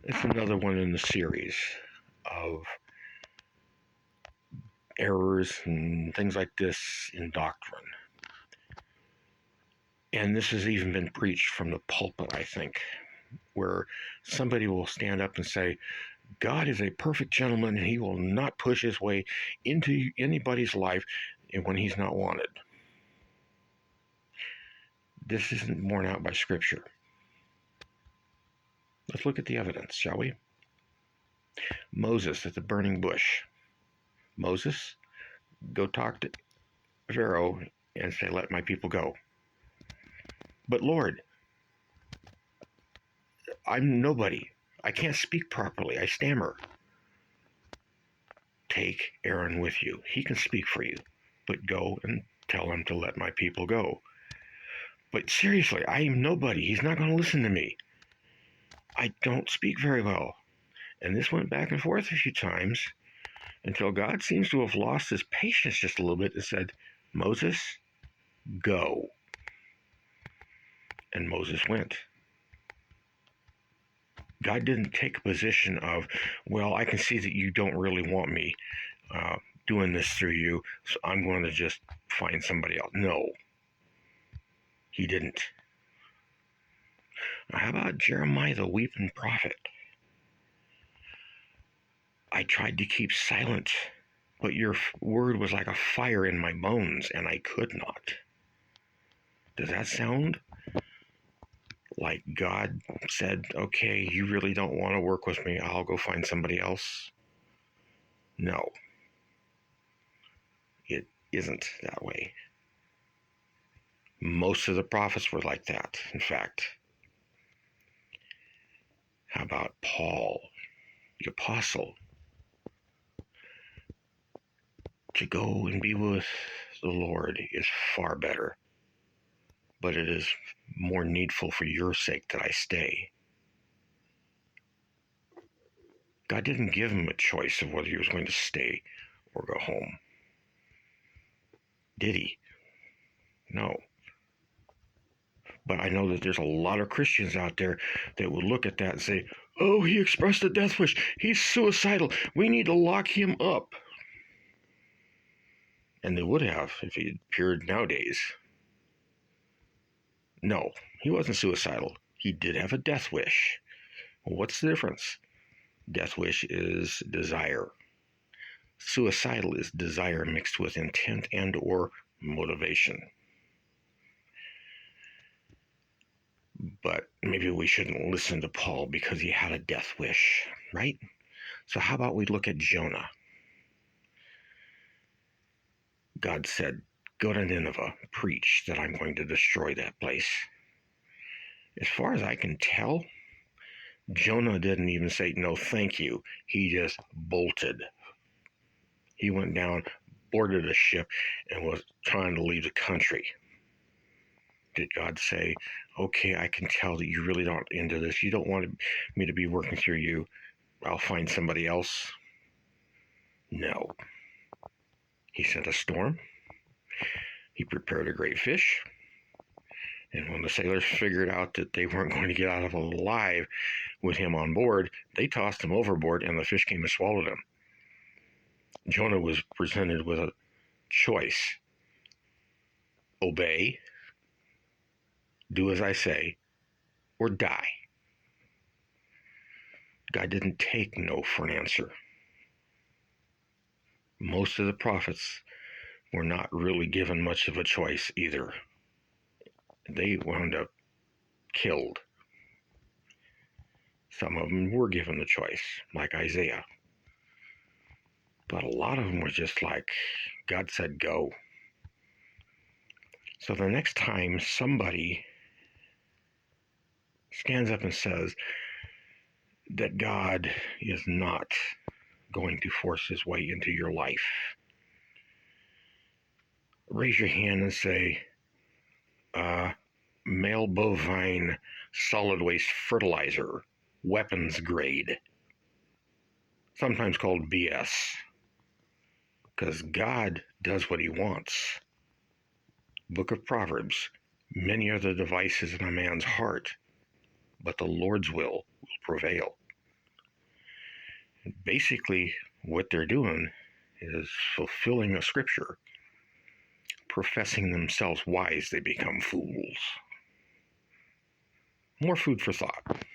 It's another one in the series of errors and things like this in doctrine. And this has even been preached from the pulpit, I think, where somebody will stand up and say, God is a perfect gentleman and he will not push his way into anybody's life when he's not wanted. This isn't borne out by Scripture. Let's look at the evidence, shall we? Moses at the burning bush. Moses, go talk to Pharaoh and say, let my people go. But Lord, I'm nobody. I can't speak properly. I stammer. Take Aaron with you. He can speak for you. But go and tell him to let my people go. But seriously, I am nobody. He's not going to listen to me. I don't speak very well. And this went back and forth a few times until God seems to have lost his patience just a little bit and said, Moses, go. And Moses went. God didn't take a position of, well, I can see that you don't really want me doing this through you, so I'm going to just find somebody else. No, he didn't. Now, how about Jeremiah the weeping prophet? I tried to keep silent, but your word was like a fire in my bones, and I could not. Does that sound like God said, okay, you really don't want to work with me, I'll go find somebody else? No, it isn't that way. Most of the prophets were like that, in fact. How about Paul, the apostle? To go and be with the Lord is far better, but it is more needful for your sake that I stay. God didn't give him a choice of whether he was going to stay or go home. Did he? No. But I know that there's a lot of Christians out there that would look at that and say, oh, he expressed a death wish. He's suicidal. We need to lock him up. And they would have if he appeared nowadays. No, he wasn't suicidal. He did have a death wish. Well, what's the difference? Death wish is desire. Suicidal is desire mixed with intent and or motivation. But maybe we shouldn't listen to Paul because he had a death wish, right? So how about we look at Jonah? God said, go to Nineveh, preach that I'm going to destroy that place. As far as I can tell, Jonah didn't even say, no, thank you. He just bolted. He went down, boarded a ship, and was trying to leave the country. Did God say, okay, I can tell that you really don't into this. You don't want me to be working through you. I'll find somebody else. No. He sent a storm. He prepared a great fish. And when the sailors figured out that they weren't going to get out of it alive with him on board, they tossed him overboard and the fish came and swallowed him. Jonah was presented with a choice. Obey, do as I say, or die. God didn't take no for an answer. Most of the prophets were not really given much of a choice either. They wound up killed. Some of them were given the choice, like Isaiah. But a lot of them were just like, God said go. So the next time somebody stands up and says that God is not going to force his way into your life, raise your hand and say, male bovine solid waste fertilizer, weapons grade, sometimes called BS, because God does what he wants. Book of Proverbs, many are the devices in a man's heart, but the Lord's will prevail. Basically, what they're doing is fulfilling a scripture. Professing themselves wise, they become fools. More food for thought.